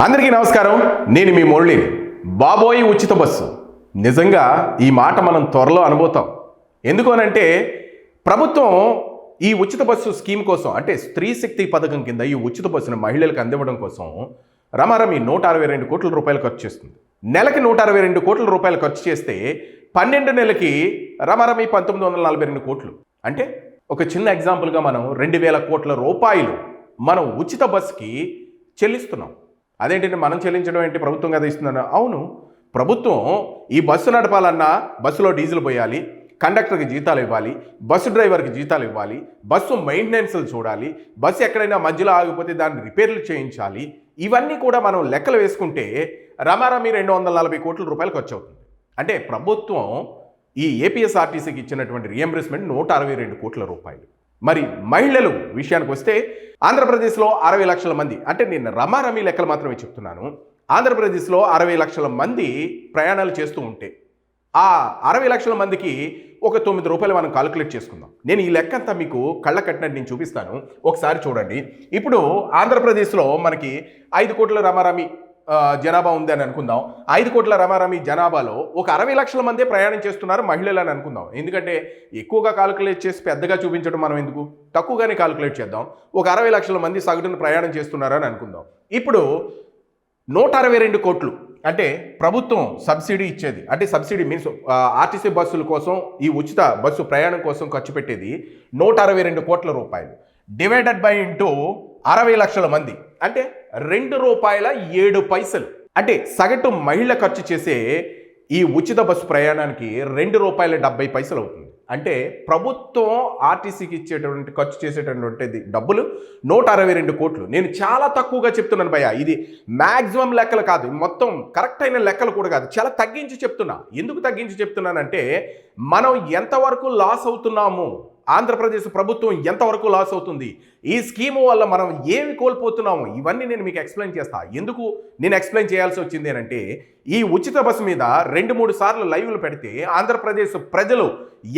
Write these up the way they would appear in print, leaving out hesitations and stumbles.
అందరికీ నమస్కారం. నేను మీ మురళిని. బాబోయ్ ఉచిత బస్సు, నిజంగా ఈ మాట మనం త్వరలో అనుభూతాం. ఎందుకు అనంటే ప్రభుత్వం ఈ ఉచిత బస్సు స్కీమ్ కోసం, అంటే స్త్రీ శక్తి పథకం కింద ఈ ఉచిత బస్సును మహిళలకు అందివ్వడం కోసం రమారమి 162 కోట్ల రూపాయలు ఖర్చు చేస్తుంది. నెలకి 162 కోట్ల రూపాయలు ఖర్చు చేస్తే 12 నెలలకి రమారమి 1942 కోట్లు. అంటే ఒక చిన్న ఎగ్జాంపుల్గా మనం 2000 కోట్ల రూపాయలు మనం ఉచిత బస్సుకి చెల్లిస్తున్నాం. అదేంటంటే మనం చెల్లించడం ఏంటి, ప్రభుత్వం కదా ఇస్తుందన్న? అవును, ప్రభుత్వం ఈ బస్సు నడపాలన్నా బస్సులో డీజిల్ పోయాలి, కండక్టర్కి జీతాలు ఇవ్వాలి, బస్సు డ్రైవర్కి జీతాలు ఇవ్వాలి, బస్సు మెయింటెనెన్స్లు చూడాలి, బస్సు ఎక్కడైనా మధ్యలో ఆగిపోతే దాన్ని రిపేర్లు చేయించాలి. ఇవన్నీ కూడా మనం లెక్కలు వేసుకుంటే రమారమి 240 కోట్ల రూపాయలు ఖర్చు అవుతుంది. అంటే ప్రభుత్వం ఈ ఏపీఎస్ఆర్టీసీకి ఇచ్చినటువంటి రియంబర్స్మెంట్ 162 కోట్ల రూపాయలు. మరి మహిళలు విషయానికి వస్తే ఆంధ్రప్రదేశ్లో 60 లక్షల మంది, అంటే నేను రమారమి లెక్కలు మాత్రమే చెప్తున్నాను, ఆంధ్రప్రదేశ్లో 60 లక్షల మంది ప్రయాణాలు చేస్తూ ఉంటే ఆ 60 లక్షల మందికి ఒక 9 రూపాయలు మనం కాలిక్యులేట్ చేసుకుందాం. నేను ఈ లెక్క అంతా మీకు కళ్ళ కట్టినట్టు నేను చూపిస్తాను, ఒకసారి చూడండి. ఇప్పుడు ఆంధ్రప్రదేశ్లో మనకి 5 కోట్ల రమారమి జనాభా ఉంది అని అనుకుందాం. 5 కోట్ల రమారమి జనాభాలో ఒక 60 లక్షల మందే ప్రయాణం చేస్తున్నారు మహిళలు అని అనుకుందాం. ఎందుకంటే ఎక్కువగా కాలిక్యులేట్ చేసి పెద్దగా చూపించడం మనం ఎందుకు, తక్కువగానే కాలిక్యులేట్ చేద్దాం. ఒక 60 లక్షల మంది సగటున ప్రయాణం చేస్తున్నారని అనుకుందాం. ఇప్పుడు 162 కోట్లు అంటే ప్రభుత్వం సబ్సిడీ ఇచ్చేది, అంటే సబ్సిడీ మీన్స్ ఆర్టీసీ బస్సుల కోసం, ఈ ఉచిత బస్సు ప్రయాణం కోసం ఖర్చు పెట్టేది 162 కోట్ల రూపాయలు డివైడెడ్ బై ఇంటూ 60 లక్షల మంది అంటే ₹2.07. అంటే సగటు మహిళ ఖర్చు చేసే ఈ ఉచిత బస్సు ప్రయాణానికి ₹2.70 అవుతుంది. అంటే ప్రభుత్వం ఆర్టీసీకి ఇచ్చేటువంటి ఖర్చు చేసేటటువంటి డబ్బులు 162 కోట్లు. నేను చాలా తక్కువగా చెప్తున్నాను భయ్యా, ఇది మ్యాక్సిమం లెక్కలు కాదు, మొత్తం కరెక్ట్ అయిన లెక్కలు కూడా కాదు, చాలా తగ్గించి చెప్తున్నా. ఎందుకు తగ్గించి చెప్తున్నానంటే మనం ఎంతవరకు లాస్ అవుతున్నాము, ఆంధ్రప్రదేశ్ ప్రభుత్వం ఎంతవరకు లాస్ అవుతుంది, ఈ స్కీము వల్ల మనం ఏమి కోల్పోతున్నాము, ఇవన్నీ నేను మీకు ఎక్స్ప్లెయిన్ చేస్తా. ఎందుకు నేను ఎక్స్ప్లెయిన్ చేయాల్సి వచ్చింది అంటే ఈ ఉచిత బస్సు మీద 2-3 సార్లు లైవ్లు పెడితే ఆంధ్రప్రదేశ్ ప్రజలు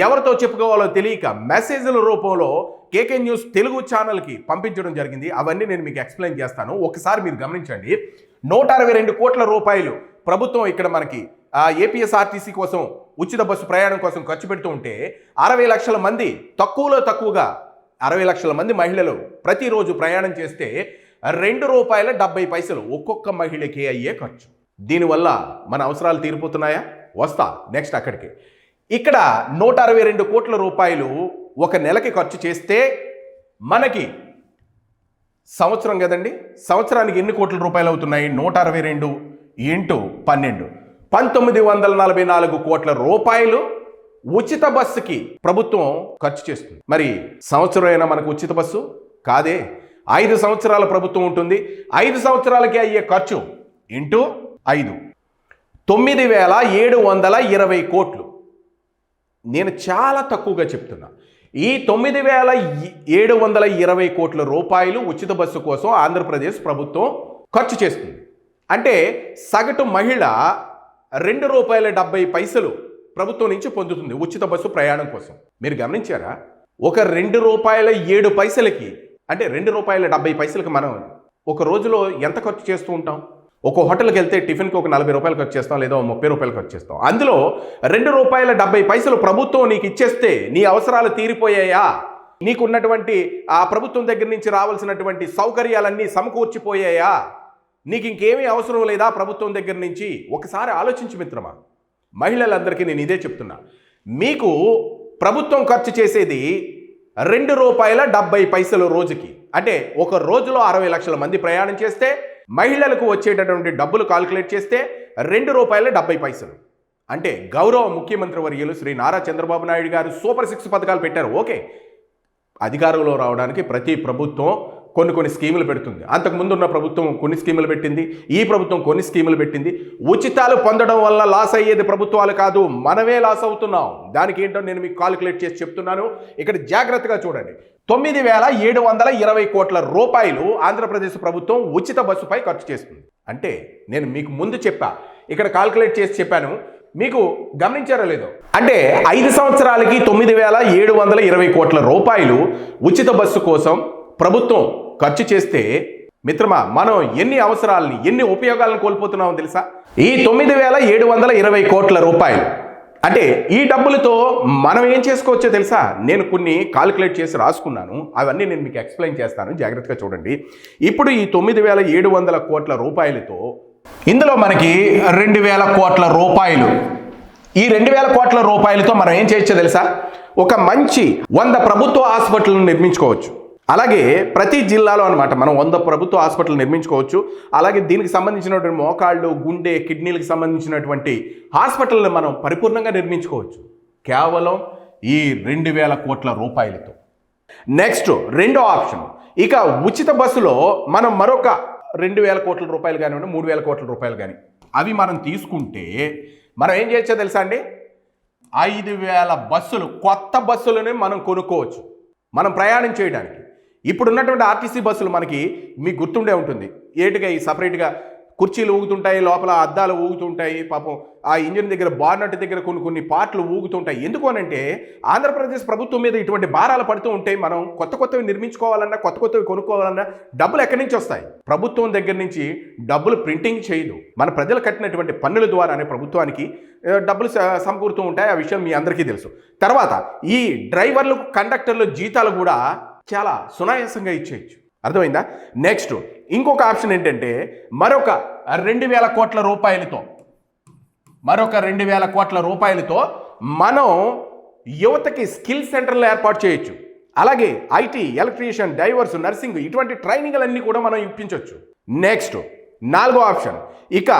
ఎవరితో చెప్పుకోవాలో తెలియక మెసేజ్ల రూపంలో కేకే న్యూస్ తెలుగు ఛానల్కి పంపించడం జరిగింది. అవన్నీ నేను మీకు ఎక్స్ప్లెయిన్ చేస్తాను, ఒకసారి మీరు గమనించండి. 162 కోట్ల రూపాయలు ప్రభుత్వం ఇక్కడ మనకి ఏపీఎస్ఆర్టీసీ కోసం ఉచిత బస్సు ప్రయాణం కోసం ఖర్చు పెడుతూ ఉంటే 60 లక్షల మంది, తక్కువలో తక్కువగా 60 లక్షల మంది మహిళలు ప్రతిరోజు ప్రయాణం చేస్తే ₹2.70 ఒక్కొక్క మహిళకి అయ్యే ఖర్చు. దీనివల్ల మన అవసరాలు తీరిపోతున్నాయా? వస్తా నెక్స్ట్ అక్కడికి. ఇక్కడ 162 కోట్ల రూపాయలు ఒక నెలకి ఖర్చు చేస్తే మనకి సంవత్సరం కదండి, సంవత్సరానికి ఎన్ని కోట్ల రూపాయలు అవుతున్నాయి? 162 ఇంటూ 12 1944 కోట్ల రూపాయలు ఉచిత బస్సుకి ప్రభుత్వం ఖర్చు చేస్తుంది. మరి సంవత్సరం అయినా మనకు ఉచిత బస్సు కాదే, 5 సంవత్సరాల ప్రభుత్వం ఉంటుంది. 5 సంవత్సరాలకి అయ్యే ఖర్చు ఇంటూ 5 9,720 కోట్లు. నేను చాలా తక్కువగా చెప్తున్నా. ఈ 9,720 కోట్ల రూపాయలు ఉచిత బస్సు కోసం ఆంధ్రప్రదేశ్ ప్రభుత్వం ఖర్చు చేస్తుంది. అంటే సగటు మహిళ ₹2.70 ప్రభుత్వం నుంచి పొందుతుంది ఉచిత బస్సు ప్రయాణం కోసం. మీరు గమనించారా? ఒక ₹2.07 అంటే ₹2.70 మనం ఒక రోజులో ఎంత ఖర్చు చేస్తూ ఉంటాం? ఒక హోటల్కి వెళ్తే టిఫిన్కి ఒక ₹40 ఖర్చు చేస్తాం, లేదా ₹30 ఖర్చు చేస్తాం. అందులో ₹2.70 ప్రభుత్వం నీకు ఇచ్చేస్తే నీ అవసరాలు తీరిపోయాయా? నీకున్నటువంటి ఆ ప్రభుత్వం దగ్గర నుంచి రావాల్సినటువంటి సౌకర్యాలన్నీ సమకూర్చిపోయాయా? నీకు ఇంకేమీ అవసరం లేదా ప్రభుత్వం దగ్గర నుంచి? ఒకసారి ఆలోచించి మిత్రమా. మహిళలందరికీ నేను ఇదే చెప్తున్నా, మీకు ప్రభుత్వం ఖర్చు చేసేది ₹2.70 రోజుకి. అంటే ఒక రోజులో 60 లక్షల మంది ప్రయాణం చేస్తే మహిళలకు వచ్చేటటువంటి డబ్బులు కాలిక్యులేట్ చేస్తే ₹2.70. అంటే గౌరవ ముఖ్యమంత్రి వర్యులు శ్రీ నారా చంద్రబాబు నాయుడు గారు సూపర్ 6 పథకాలు పెట్టారు. ఓకే, అధికారంలో రావడానికి ప్రతి ప్రభుత్వం కొన్ని స్కీములు పెడుతుంది. అంతకుముందు ఉన్న ప్రభుత్వం కొన్ని స్కీములు పెట్టింది, ఈ ప్రభుత్వం కొన్ని స్కీములు పెట్టింది. ఉచితాలు పొందడం వల్ల లాస్ అయ్యేది ప్రభుత్వాలు కాదు, మనమే లాస్ అవుతున్నాం. దానికి ఏంటో నేను మీకు కాలిక్యులేట్ చేసి చెప్తున్నాను. ఇక్కడ జాగ్రత్తగా చూడండి. 9,720 కోట్ల రూపాయలు ఆంధ్రప్రదేశ్ ప్రభుత్వం ఉచిత బస్సుపై ఖర్చు చేస్తుంది. అంటే నేను మీకు ముందు చెప్పా, ఇక్కడ కాలిక్యులేట్ చేసి చెప్పాను, మీకు గమనించారో లేదో. అంటే 5 సంవత్సరాలకి 9,720 కోట్ల రూపాయలు ఉచిత బస్సు కోసం ప్రభుత్వం ఖర్చు చేస్తే మిత్రమా, మనం ఎన్ని అవసరాలని, ఎన్ని ఉపయోగాలను కోల్పోతున్నామో తెలుసా? ఈ 9,720 కోట్ల రూపాయలు అంటే ఈ డబ్బులతో మనం ఏం చేసుకోవచ్చో తెలుసా? నేను కొన్ని కాలిక్యులేట్ చేసి రాసుకున్నాను, అవన్నీ నేను మీకు ఎక్స్ప్లెయిన్ చేస్తాను, జాగ్రత్తగా చూడండి. ఇప్పుడు ఈ 9,700 కోట్ల రూపాయలతో ఇందులో మనకి 2,000 కోట్ల రూపాయలు, ఈ 2,000 కోట్ల రూపాయలతో మనం ఏం చేయొచ్చో తెలుసా? ఒక మంచి 100 ప్రభుత్వ హాస్పిటల్ని నిర్మించుకోవచ్చు. అలాగే ప్రతి జిల్లాలో అనమాట మనం 100 ప్రభుత్వ హాస్పిటల్ నిర్మించుకోవచ్చు. అలాగే దీనికి సంబంధించినటువంటి మోకాళ్ళు, గుండె, కిడ్నీలకు సంబంధించినటువంటి హాస్పిటల్ని మనం పరిపూర్ణంగా నిర్మించుకోవచ్చు కేవలం ఈ 2,000 కోట్ల రూపాయలతో. నెక్స్ట్ రెండో ఆప్షన్, ఇక ఉచిత బస్సులో మనం మరొక 2,000 కోట్ల రూపాయలు కానివ్వండి, 3,000 కోట్ల రూపాయలు కానీ అవి మనం తీసుకుంటే మనం ఏం చేయొచ్చో తెలుసా అండి? 5,000 బస్సులు, కొత్త బస్సులని మనం కొనుక్కోవచ్చు మనం ప్రయాణం చేయడానికి. ఇప్పుడు ఉన్నటువంటి ఆర్టీసీ బస్సులు మనకి మీకు గుర్తుండే ఉంటుంది, ఏటుగా ఈ సపరేట్గా కుర్చీలు ఊగుతుంటాయి, లోపల అద్దాలు ఊగుతుంటాయి, పాపం ఆ ఇంజిన్ దగ్గర బార్నట్ దగ్గర కొన్ని పార్ట్లు ఊగుతుంటాయి. ఎందుకు అనంటే ఆంధ్రప్రదేశ్ ప్రభుత్వం మీద ఇటువంటి భారాలు పడుతూ ఉంటే మనం కొత్తవి నిర్మించుకోవాలన్నా, కొత్తవి కొనుక్కోవాలన్నా డబ్బులు ఎక్కడి నుంచి వస్తాయి? ప్రభుత్వం దగ్గర నుంచి డబ్బులు ప్రింటింగ్ చేయదు, మన ప్రజలు కట్టినటువంటి పన్నుల ద్వారానే ప్రభుత్వానికి డబ్బులు సమకూరుతూ ఉంటాయి. ఆ విషయం మీ అందరికీ తెలుసు. తర్వాత ఈ డ్రైవర్లు, కండక్టర్లు జీతాలు కూడా చాలా సునాయాసంగా ఇచ్చేయచ్చు. అర్థమైందా? నెక్స్ట్ ఇంకొక ఆప్షన్ ఏంటంటే మరొక 2,000 కోట్ల రూపాయలతో మనం యువతకి స్కిల్ సెంటర్లు ఏర్పాటు చేయొచ్చు. అలాగే ఐటీ, ఎలక్ట్రీషియన్, డైవర్స్, నర్సింగ్ ఇటువంటి ట్రైనింగ్లన్నీ కూడా మనం ఇప్పించవచ్చు. నెక్స్ట్ నాలుగో ఆప్షన్, ఇక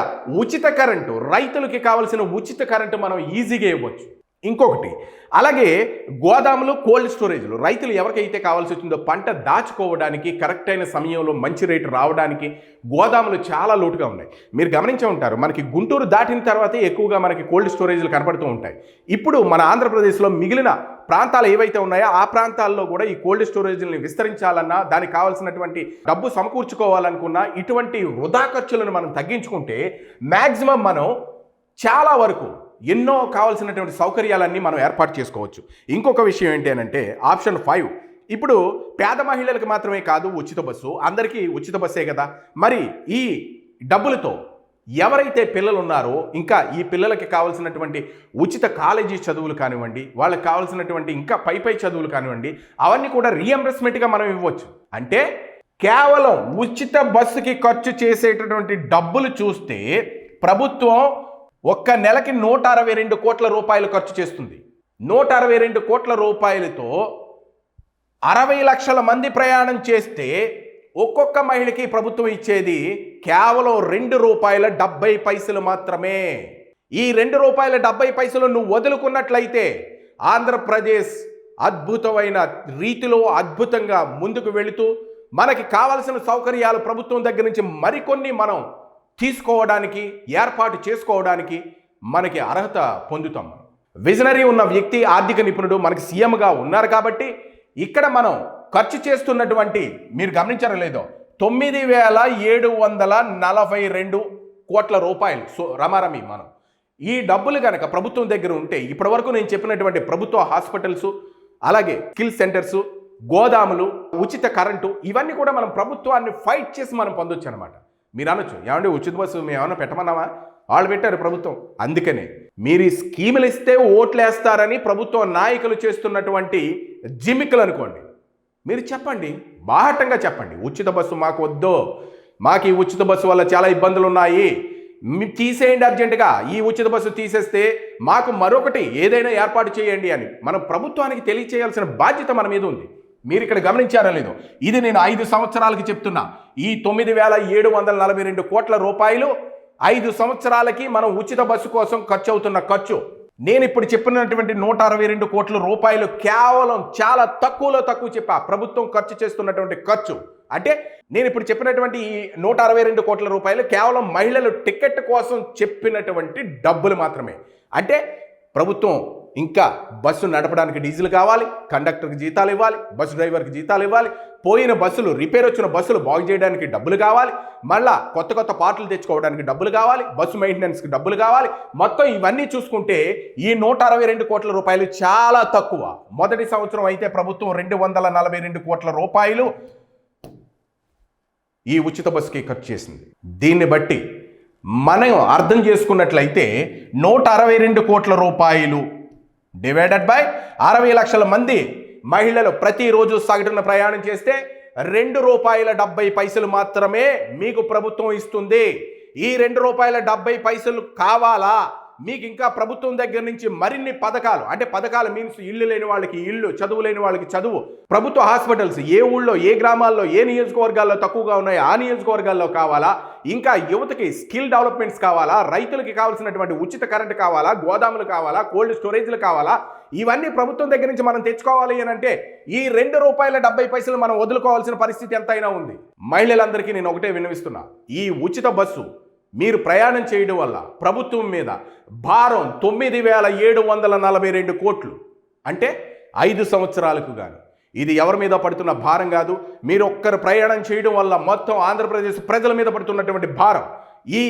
ఉచిత కరెంటు, రైతులకి కావాల్సిన ఉచిత కరెంటు మనం ఈజీగా ఇవ్వచ్చు. ఇంకొకటి, అలాగే గోదాములు, కోల్డ్ స్టోరేజ్లు, రైతులు ఎవరికైతే కావాల్సి వచ్చిందో పంట దాచుకోవడానికి, కరెక్ట్ అయిన సమయంలో మంచి రేటు రావడానికి గోదాములు చాలా లోటుగా ఉన్నాయి. మీరు గమనించే ఉంటారు, మనకి గుంటూరు దాటిన తర్వాతే ఎక్కువగా మనకి కోల్డ్ స్టోరేజ్లు కనపడుతూ ఉంటాయి. ఇప్పుడు మన ఆంధ్రప్రదేశ్లో మిగిలిన ప్రాంతాలు ఏవైతే ఉన్నాయో ఆ ప్రాంతాల్లో కూడా ఈ కోల్డ్ స్టోరేజ్ని విస్తరించాలన్నా, దానికి కావాల్సినటువంటి డబ్బు సమకూర్చుకోవాలనుకున్నా ఇటువంటి వృధా ఖర్చులను మనం తగ్గించుకుంటే మ్యాక్సిమం మనం చాలా వరకు ఎన్నో కావాల్సినటువంటి సౌకర్యాలన్నీ మనం ఏర్పాటు చేసుకోవచ్చు. ఇంకొక విషయం ఏంటి అంటే ఆప్షన్ 5, ఇప్పుడు పేద మహిళలకు మాత్రమే కాదు ఉచిత బస్సు, అందరికీ ఉచిత బస్సే కదా. మరి ఈ డబ్బులతో ఎవరైతే పిల్లలు ఉన్నారో ఇంకా ఈ పిల్లలకి కావాల్సినటువంటి ఉచిత కాలేజీ చదువులు కానివ్వండి, వాళ్ళకి కావాల్సినటువంటి ఇంకా పై చదువులు కానివ్వండి, అవన్నీ కూడా రీఎంబర్స్మెంట్గా మనం ఇవ్వచ్చు. అంటే కేవలం ఉచిత బస్సుకి ఖర్చు చేసేటటువంటి డబ్బులు చూస్తే ప్రభుత్వం ఒక్క నెలకి 162 కోట్ల రూపాయలు ఖర్చు చేస్తుంది. 162 కోట్ల రూపాయలతో 60 లక్షల మంది ప్రయాణం చేస్తే ఒక్కొక్క మహిళకి ప్రభుత్వం ఇచ్చేది కేవలం ₹2.70 మాత్రమే. ఈ ₹2.70 నువ్వు వదులుకున్నట్లయితే ఆంధ్రప్రదేశ్ అద్భుతమైన రీతిలో అద్భుతంగా ముందుకు వెళుతూ మనకి కావలసిన సౌకర్యాలు ప్రభుత్వం దగ్గర నుంచి మరికొన్ని మనం తీసుకోవడానికి, ఏర్పాటు చేసుకోవడానికి మనకి అర్హత పొందుతాం. విజనరీ ఉన్న వ్యక్తి, ఆర్థిక నిపుణుడు మనకి సీఎంగా ఉన్నారు కాబట్టి ఇక్కడ మనం ఖర్చు చేస్తున్నటువంటి, మీరు గమనించారో లేదో, 9,742 కోట్ల రూపాయలు. సో రమారమి మనం ఈ డబ్బులు కనుక ప్రభుత్వం దగ్గర ఉంటే ఇప్పటివరకు నేను చెప్పినటువంటి ప్రభుత్వ హాస్పిటల్స్, అలాగే స్కిల్ సెంటర్స్, గోదాములు, ఉచిత కరెంటు, ఇవన్నీ కూడా మనం ప్రభుత్వాన్ని ఫైట్ చేసి మనం పొందొచ్చు అనమాట. మీరు అనొచ్చు, ఏమంటే ఉచిత బస్సు మేము ఏమన్నా పెట్టమన్నామా? వాళ్ళు పెట్టారు ప్రభుత్వం. అందుకనే మీరు ఈ స్కీములు ఇస్తే ఓట్లు వేస్తారని ప్రభుత్వ నాయకులు చేస్తున్నటువంటి జిమికలు అనుకోండి. మీరు చెప్పండి, బాహటంగా చెప్పండి, ఉచిత బస్సు మాకు వద్దు, మాకు ఈ ఉచిత బస్సు వల్ల చాలా ఇబ్బందులు ఉన్నాయి, తీసేయండి అర్జెంటుగా, ఈ ఉచిత బస్సు తీసేస్తే మాకు మరొకటి ఏదైనా ఏర్పాటు చేయండి అని మనం ప్రభుత్వానికి తెలియచేయాల్సిన బాధ్యత మన మీద ఉంది. మీరు ఇక్కడ గమనించారో లేదో, ఇది నేను 5 సంవత్సరాలకి చెప్తున్నా. ఈ 9,742 కోట్ల రూపాయలు 5 సంవత్సరాలకి మనం ఉచిత బస్సు కోసం ఖర్చు అవుతున్న ఖర్చు. నేను ఇప్పుడు చెప్పినటువంటి 162 కోట్ల రూపాయలు కేవలం చాలా తక్కువ చెప్పా ప్రభుత్వం ఖర్చు చేస్తున్నటువంటి ఖర్చు. అంటే నేను ఇప్పుడు చెప్పినటువంటి ఈ 162 కోట్ల రూపాయలు కేవలం మహిళలు టికెట్ కోసం చెప్పినటువంటి డబ్బులు మాత్రమే. అంటే ప్రభుత్వం ఇంకా బస్సు నడపడానికి డీజిల్ కావాలి, కండక్టర్కి జీతాలు ఇవ్వాలి, బస్సు డ్రైవర్కి జీతాలు ఇవ్వాలి, పోయిన బస్సులు, రిపేర్ వచ్చిన బస్సులు బాగు చేయడానికి డబ్బులు కావాలి, మళ్ళా కొత్త పార్ట్లు తెచ్చుకోవడానికి డబ్బులు కావాలి, బస్సు మెయింటెనెన్స్కి డబ్బులు కావాలి. మొత్తం ఇవన్నీ చూసుకుంటే ఈ 162 కోట్ల రూపాయలు చాలా తక్కువ. మొదటి సంవత్సరం అయితే ప్రభుత్వం 242 కోట్ల రూపాయలు ఈ ఉచిత బస్సుకి ఖర్చు చేసింది. దీన్ని బట్టి మనం అర్థం చేసుకున్నట్లయితే 162 కోట్ల రూపాయలు డివైడెడ్ బై 60 లక్షల మంది మహిళలు ప్రతిరోజు సగటున ప్రయాణం చేస్తే ₹2.70 మాత్రమే మీకు ప్రభుత్వం ఇస్తుంది. ఈ ₹2.70 కావాలా మీకు? ఇంకా ప్రభుత్వం దగ్గర నుంచి మరిన్ని పథకాలు, అంటే పథకాలు మీన్స్ ఇల్లు లేని వాళ్ళకి ఇల్లు, చదువు లేని వాళ్ళకి చదువు, ప్రభుత్వ హాస్పిటల్స్ ఏ ఊళ్ళో, ఏ గ్రామాల్లో, ఏ నియోజకవర్గాల్లో తక్కువగా ఉన్నాయో ఆ నియోజకవర్గాల్లో కావాలా? ఇంకా యువతకి స్కిల్ డెవలప్మెంట్స్ కావాలా? రైతులకి కావాల్సినటువంటి ఉచిత కరెంట్ కావాలా? గోదాములు కావాలా? కోల్డ్ స్టోరేజ్లు కావాలా? ఇవన్నీ ప్రభుత్వం దగ్గర నుంచి మనం తెచ్చుకోవాలి అని అంటే ఈ ₹2.70 మనం వదులుకోవాల్సిన పరిస్థితి ఎంతైనా ఉంది. మహిళలందరికీ నేను ఒకటే విన్నవిస్తున్నా, ఈ ఉచిత బస్సు మీరు ప్రయాణం చేయడం వల్ల ప్రభుత్వం మీద భారం 9,742 కోట్లు, అంటే 5 సంవత్సరాలకు గాను. ఇది ఎవరి మీద పడుతున్న భారం కాదు, మీరు ఒక్కరు ప్రయాణం చేయడం వల్ల మొత్తం ఆంధ్రప్రదేశ్ ప్రజల మీద పడుతున్నటువంటి భారం. ఈ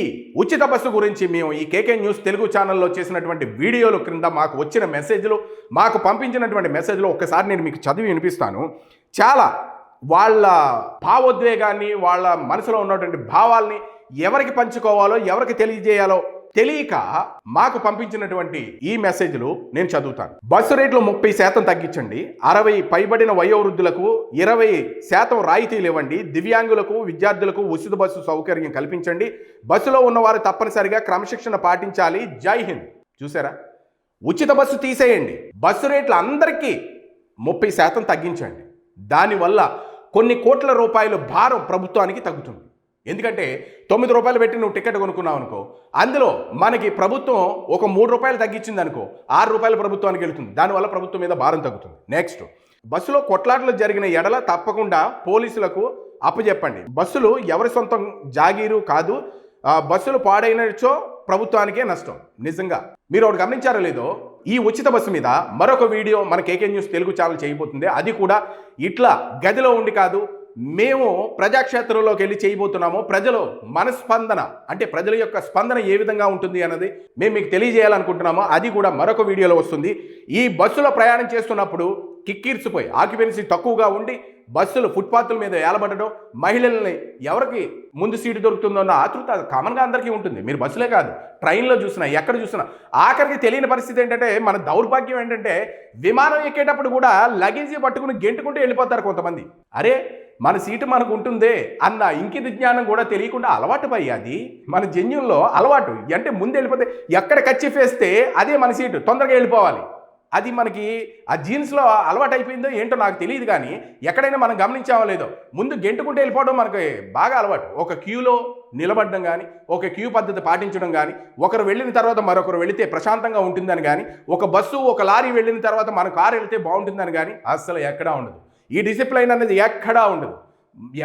ఉచిత బస్సు గురించి మేము ఈ కేకే న్యూస్ తెలుగు ఛానల్లో చేసినటువంటి వీడియోలు క్రింద మాకు వచ్చిన మెసేజ్లు, మాకు పంపించినటువంటి మెసేజ్లు ఒక్కసారి నేను మీకు చదివి వినిపిస్తాను. చాలా వాళ్ళ భావోద్వేగాన్ని, వాళ్ళ మనసులో ఉన్నటువంటి భావాల్ని ఎవరికి పంచుకోవాలో, ఎవరికి తెలియజేయాలో తెలియక మాకు పంపించినటువంటి ఈ మెసేజ్లు నేను చదువుతాను. బస్సు రేట్లు 30% తగ్గించండి, 60 పైబడిన వయోవృద్ధులకు 20% రాయితీలు ఇవ్వండి, దివ్యాంగులకు, విద్యార్థులకు ఉచిత బస్సు సౌకర్యం కల్పించండి, బస్సులో ఉన్నవారు తప్పనిసరిగా క్రమశిక్షణ పాటించాలి, జై హింద్. చూసారా? ఉచిత బస్సు తీసేయండి, బస్సు రేట్లు అందరికీ 30% తగ్గించండి. దానివల్ల కొన్ని కోట్ల రూపాయల భారం ప్రభుత్వానికి తగ్గుతుంది. ఎందుకంటే ₹9 పెట్టి నువ్వు టికెట్ కొనుక్కున్నావు అనుకో, అందులో మనకి ప్రభుత్వం ఒక ₹3 తగ్గించింది అనుకో, ₹6 ప్రభుత్వానికి వెళ్తుంది. దానివల్ల ప్రభుత్వం మీద భారం తగ్గుతుంది. నెక్స్ట్, బస్సులో కొట్లాటలు జరిగిన ఎడల తప్పకుండా పోలీసులకు అప్పచెప్పండి. బస్సులు ఎవరి సొంతం జాగీరు కాదు, బస్సులు పాడైనచో ప్రభుత్వానికే నష్టం. నిజంగా మీరు ఒకటి గమనించారో లేదో, ఈ ఉచిత బస్సు మీద మరొక వీడియో మన కేకే న్యూస్ తెలుగు ఛానల్ చేయబోతుంది. అది కూడా ఇట్లా గదిలో ఉండి కాదు, మేము ప్రజాక్షేత్రంలోకి వెళ్ళి చేయబోతున్నాము. ప్రజలు మనస్పందన, అంటే ప్రజల యొక్క స్పందన ఏ విధంగా ఉంటుంది అన్నది మేము మీకు తెలియజేయాలనుకుంటున్నాము. అది కూడా మరొక వీడియోలో వస్తుంది. ఈ బస్సులో ప్రయాణం చేస్తున్నప్పుడు కిక్కిర్చిపోయి ఆక్యుపెన్సీ తక్కువగా ఉండి బస్సులు ఫుట్పాత్ల మీద ఏలబడడం, మహిళల్ని ఎవరికి ముందు సీటు దొరుకుతుందో అన్న ఆతృత కామన్గా అందరికీ ఉంటుంది. మీరు బస్సులే కాదు, ట్రైన్లో చూసినా, ఎక్కడ చూసినా. ఆఖరికి తెలియని పరిస్థితి ఏంటంటే, మన దౌర్భాగ్యం ఏంటంటే, విమానం ఎక్కేటప్పుడు కూడా లగేజీ పట్టుకుని గెంటుకుంటూ వెళ్ళిపోతారు కొంతమంది. అరే మన సీటు మనకు ఉంటుందే అన్న ఇంకిత జ్ఞానం కూడా తెలియకుండా అలవాటు పై అది మన జన్యుల్లో అలవాటు. అంటే ముందు వెళ్ళిపోతే ఎక్కడ కచ్చిఫ్ వేస్తే అదే మన సీటు, తొందరగా వెళ్ళిపోవాలి. అది మనకి ఆ జీన్స్లో అలవాటు అయిపోయిందో ఏంటో నాకు తెలియదు, కానీ ఎక్కడైనా మనం గమనించామో లేదో, ముందు గెంటుకుంటూ వెళ్ళిపోవడం మనకి బాగా అలవాటు. ఒక క్యూలో నిలబడడం కానీ, ఒక క్యూ పద్ధతి పాటించడం కానీ, ఒకరు వెళ్ళిన తర్వాత మరొకరు వెళితే ప్రశాంతంగా ఉంటుందని కానీ, ఒక బస్సు ఒక లారీ వెళ్ళిన తర్వాత మన కారు వెళితే బాగుంటుందని కానీ అస్సలు ఎక్కడా ఉండదు. ఈ డిసిప్లైన్ అనేది ఎక్కడా ఉండదు.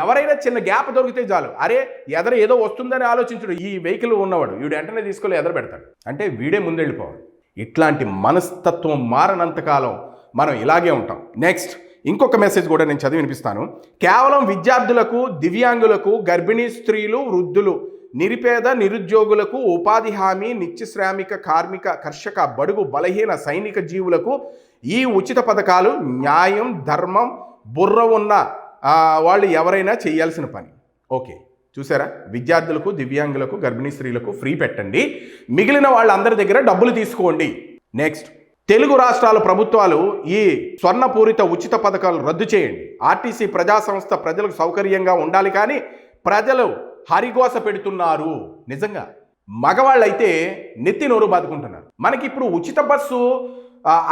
ఎవరైనా చిన్న గ్యాప్ దొరికితే చాలు, అరే ఎదర ఏదో వస్తుందని ఆలోచించడు. ఈ వెహికల్ ఉన్నవాడు వీడు వెంటనే తీసుకొని ఎదర పెడతాడు, అంటే వీడే ముందు వెళ్ళిపోవాలి. ఇట్లాంటి మనస్తత్వం మారనంతకాలం మనం ఇలాగే ఉంటాం. నెక్స్ట్, ఇంకొక మెసేజ్ కూడా నేను చదివి వినిపిస్తాను. కేవలం విద్యార్థులకు, దివ్యాంగులకు, గర్భిణీ స్త్రీలు, వృద్ధులు, నిరుపేద, నిరుద్యోగులకు, ఉపాధి హామీ, నిత్య శ్రామిక, కార్మిక, కర్షక, బడుగు, బలహీన, సైనిక జీవులకు ఈ ఉచిత పథకాలు న్యాయం, ధర్మం, బుర్ర ఉన్న వాళ్ళు ఎవరైనా చేయాల్సిన పని. ఓకే, చూసారా? విద్యార్థులకు, దివ్యాంగులకు, గర్భిణీ స్త్రీలకు ఫ్రీ పెట్టండి, మిగిలిన వాళ్ళందరి దగ్గర డబ్బులు తీసుకోండి. నెక్స్ట్, తెలుగు రాష్ట్రాల ప్రభుత్వాలు ఈ స్వర్ణపూరిత ఉచిత పథకాలు రద్దు చేయండి. ఆర్టీసీ ప్రజా సంస్థ ప్రజలకు సౌకర్యంగా ఉండాలి, కానీ ప్రజలు హరిగోస పెడుతున్నారు. నిజంగా మగవాళ్ళైతే నెత్తి నోరు బాదుకుంటున్నారు. మనకి ఇప్పుడు ఉచిత బస్సు,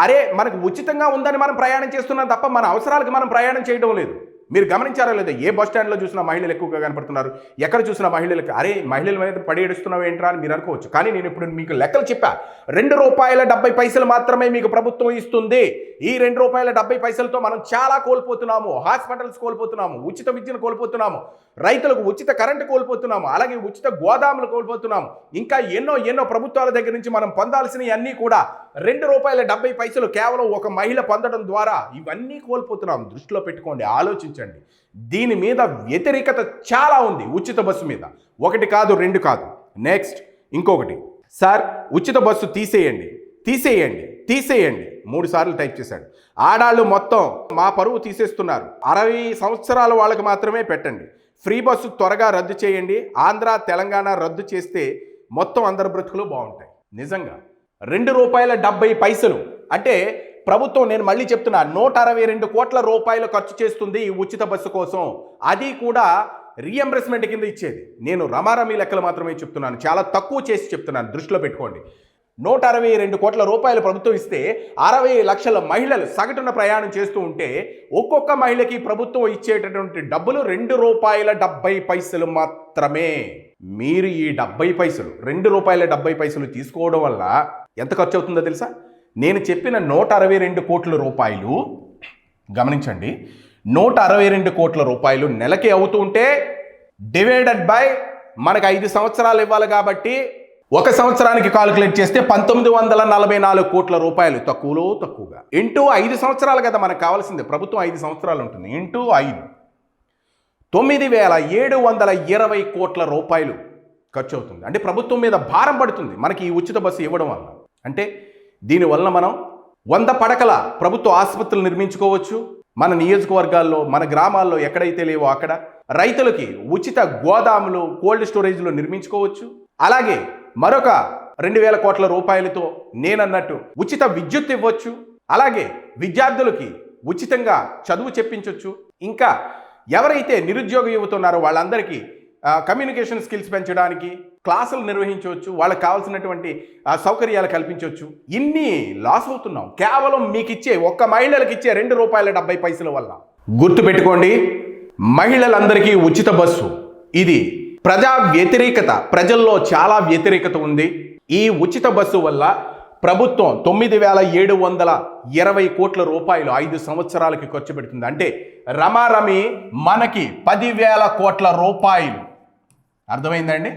అరే మనకు ఉచితంగా ఉందని మనం ప్రయాణం చేస్తున్నాం తప్ప మన అవసరాలకు మనం ప్రయాణం చేయడం లేదు. మీరు గమనించారా లేదా? ఏ బస్ స్టాండ్లో చూసినా మహిళలు ఎక్కువగా కనపడుతున్నారు. ఎక్కడ చూసినా మహిళలకు, అరే మహిళల మీద పడేడుస్తున్నావు ఏంట్రా అని మీరు అనుకోవచ్చు. కానీ నేను ఇప్పుడు మీకు లెక్కలు చెప్పా. ₹2.70 మాత్రమే మీకు ప్రభుత్వం ఇస్తుంది. ఈ ₹2.70తో మనం చాలా కోల్పోతున్నాము. హాస్పిటల్స్ కోల్పోతున్నాము, ఉచిత విద్యను కోల్పోతున్నాము, రైతులకు ఉచిత కరెంటు కోల్పోతున్నాము, అలాగే ఉచిత గోదాములు కోల్పోతున్నాము. ఇంకా ఎన్నో ప్రభుత్వాల దగ్గర నుంచి మనం పొందాల్సినవి అన్నీ కూడా ₹2.70 కేవలం ఒక మహిళ పొందడం ద్వారా ఇవన్నీ కోల్పోతున్నాం. దృష్టిలో పెట్టుకోండి, ఆలోచించండి. దీని మీద వ్యతిరేకత చాలా ఉంది. ఉచిత బస్సు మీద ఒకటి కాదు, రెండు కాదు. నెక్స్ట్, ఇంకొకటి, సార్ ఉచిత బస్సు తీసేయండి, తీసేయండి, తీసేయండి 3 సార్లు టైప్ చేశాడు. ఆడాళ్ళు మొత్తం మా పరువు తీసేస్తున్నారు. 60 సంవత్సరాల వాళ్ళకి మాత్రమే పెట్టండి. ఫ్రీ బస్సు త్వరగా రద్దు చేయండి. ఆంధ్ర తెలంగాణ రద్దు చేస్తే మొత్తం అందరి బ్రతుకులు బాగుంటాయి. నిజంగా ₹2.70 అంటే ప్రభుత్వం, నేను మళ్ళీ చెప్తున్నా, 162 కోట్ల రూపాయలు ఖర్చు చేస్తుంది ఈ ఉచిత బస్సు కోసం. అది కూడా రీఎంబర్స్మెంట్ కింద ఇచ్చేది. నేను రమారమి లెక్కలు మాత్రమే చెప్తున్నాను, చాలా తక్కువ చేసి చెప్తున్నాను, దృష్టిలో పెట్టుకోండి. 162 కోట్ల రూపాయలు ప్రభుత్వం ఇస్తే 60 లక్షల మహిళలు సగటున ప్రయాణం చేస్తూ ఉంటే ఒక్కొక్క మహిళకి ప్రభుత్వం ఇచ్చేటటువంటి డబ్బులు ₹2.70 మాత్రమే. మీరు ఈ 70 పైసలు, ₹2.70 తీసుకోవడం వల్ల ఎంత ఖర్చు అవుతుందో తెలుసా? నేను చెప్పిన 162 కోట్ల రూపాయలు, గమనించండి, 162 కోట్ల రూపాయలు నెలకి అవుతుంటే డివైడెడ్ బై మనకు 5 సంవత్సరాలు ఇవ్వాలి కాబట్టి ఒక సంవత్సరానికి కాలిక్యులేట్ చేస్తే 1944 కోట్ల రూపాయలు, తక్కువలో తక్కువగా. ఇంటూ 5 సంవత్సరాలు కదా మనకు కావాల్సింది. ప్రభుత్వం 5 సంవత్సరాలు ఉంటుంది. ఇంటూ 5, 9,720 కోట్ల రూపాయలు ఖర్చు అవుతుంది. అంటే ప్రభుత్వం మీద భారం పడుతుంది మనకి ఈ ఉచిత బస్సు ఇవ్వడం వల్ల. అంటే దీనివల్ల మనం 100 పడకల ప్రభుత్వ ఆసుపత్రులు నిర్మించుకోవచ్చు. మన నియోజకవర్గాల్లో, మన గ్రామాల్లో ఎక్కడైతే లేవో అక్కడ రైతులకి ఉచిత గోదాములు, కోల్డ్ స్టోరేజ్లు నిర్మించుకోవచ్చు. అలాగే మరొక 2,000 కోట్ల రూపాయలతో నేనన్నట్టు ఉచిత విద్యుత్ ఇవ్వచ్చు. అలాగే విద్యార్థులకి ఉచితంగా చదువు చెప్పించవచ్చు. ఇంకా ఎవరైతే నిరుద్యోగ యువత ఉన్నారో వాళ్ళందరికీ కమ్యూనికేషన్ స్కిల్స్ పెంచడానికి క్లాసులు నిర్వహించవచ్చు. వాళ్ళకి కావాల్సినటువంటి సౌకర్యాలు కల్పించవచ్చు. ఇన్ని లాస్ అవుతున్నాం కేవలం మీకు ఇచ్చే, ఒక్క మహిళలకు ఇచ్చే ₹2.70 వల్ల. గుర్తుపెట్టుకోండి, మహిళలందరికీ ఉచిత బస్సు ఇది ప్రజా వ్యతిరేకత, ప్రజల్లో చాలా వ్యతిరేకత ఉంది. ఈ ఉచిత బస్సు వల్ల ప్రభుత్వం 9,720 కోట్ల రూపాయలు 5 సంవత్సరాలకి ఖర్చు పెడుతుంది. అంటే రమారమి మనకి 10,000 కోట్ల రూపాయలు. అర్థమైందండి?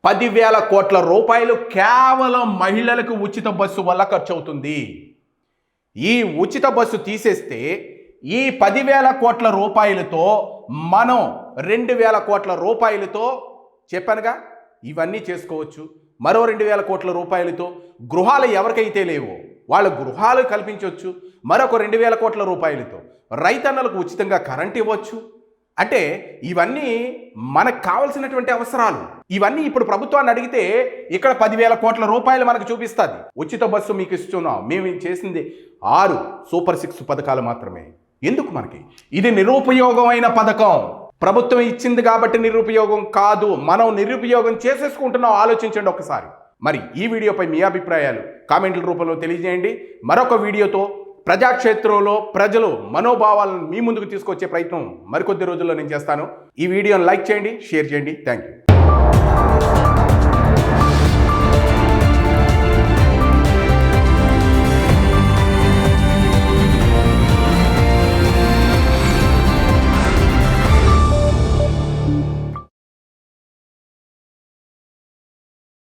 10,000 కోట్ల రూపాయలు కేవలం మహిళలకు ఉచిత బస్సు వల్ల ఖర్చు అవుతుంది. ఈ ఉచిత బస్సు తీసేస్తే ఈ 10,000 కోట్ల రూపాయలతో మనం 2,000 కోట్ల రూపాయలతో, చెప్పానుగా, ఇవన్నీ చేసుకోవచ్చు. మరో 2,000 కోట్ల రూపాయలతో గృహాలు ఎవరికైతే లేవో వాళ్ళ గృహాలు కల్పించవచ్చు. మరొక 2,000 కోట్ల రూపాయలతో రైతన్నలకు ఉచితంగా కరెంట్ ఇవ్వచ్చు. అంటే ఇవన్నీ మనకు కావాల్సినటువంటి అవసరాలు. ఇవన్నీ ఇప్పుడు ప్రభుత్వాన్ని అడిగితే ఇక్కడ 10,000 కోట్ల రూపాయలు మనకు చూపిస్తుంది. ఉచిత బస్సు మీకు ఇస్తున్నాం, మేము చేసింది 6 సూపర్ 6 పథకాలు మాత్రమే. ఎందుకు మనకి? ఇది నిరుపయోగమైన పథకం. ప్రభుత్వం ఇచ్చింది కాబట్టి నిరుపయోగం కాదు, మనం నిరుపయోగం చేసేసుకుంటున్నాం. ఆలోచించండి ఒకసారి. మరి ఈ వీడియోపై మీ అభిప్రాయాలు కామెంట్ల రూపంలో తెలియజేయండి. మరొక వీడియోతో ప్రజాక్షేత్రంలో ప్రజలు మనోభావాలను మీ ముందుకు తీసుకొచ్చే ప్రయత్నం మరికొద్ది రోజుల్లో నేను చేస్తాను. ఈ వీడియోని లైక్ చేయండి, షేర్ చేయండి. Thank you.